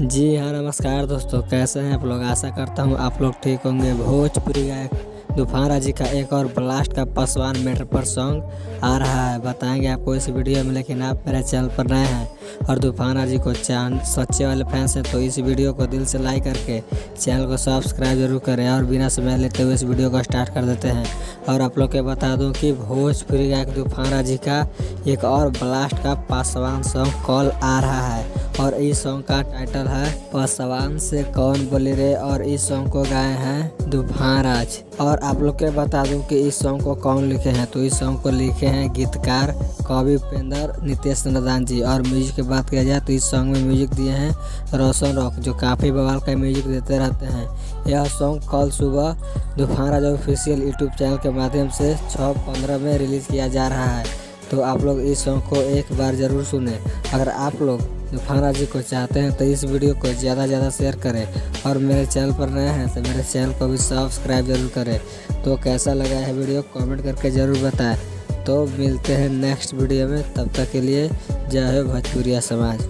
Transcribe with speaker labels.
Speaker 1: जी हाँ, नमस्कार दोस्तों, कैसे हैं आप लोग। आशा करता हूँ आप लोग ठीक होंगे। भोजपुरी गायक तूफान राजी का एक और ब्लास्ट का पासवान मैटर पर सॉन्ग आ रहा है, बताएंगे आपको इस वीडियो में। लेकिन आप मेरे चैनल पर नए हैं और तूफान राजी को सच्चे वाले फैंस हैं तो इस वीडियो को दिल से लाइक करके चैनल को सब्सक्राइब जरूर करें। और बिना समय लेते हुए इस वीडियो को स्टार्ट कर देते हैं। और आप लोग के बता दूं कि भोजपुरी गायक तूफान राजी का एक और ब्लास्ट का पासवान सॉन्ग कॉल आ रहा है और इस सॉन्ग का टाइटल है पासवान से कौन बोली रे। और इस सॉन्ग को गाए हैं तूफान राज। और आप लोग के बता दूं कि इस सॉन्ग को कौन लिखे हैं, तो इस सॉन्ग को लिखे हैं गीतकार कवि उपेंद्र नितेश नंदान जी। और म्यूजिक की बात किया जाए तो इस सॉन्ग में म्यूजिक दिए हैं रोशन रॉक, जो काफ़ी बवाल का म्यूजिक देते रहते हैं। यह सॉन्ग कल सुबह तूफान राज ऑफिशियल यूट्यूब चैनल के माध्यम से 6:15 में रिलीज़ किया जा रहा है। तो आप लोग इस सॉन्ग को एक बार ज़रूर सुने। अगर आप लोग तूफान राजी को चाहते हैं तो इस वीडियो को ज़्यादा ज़्यादा शेयर करें। और मेरे चैनल पर नए हैं तो मेरे चैनल को भी सब्सक्राइब जरूर करें। तो कैसा लगा है वीडियो कमेंट करके ज़रूर बताएं। तो मिलते हैं नेक्स्ट वीडियो में, तब तक के लिए जय हो भोजपुरिया समाज।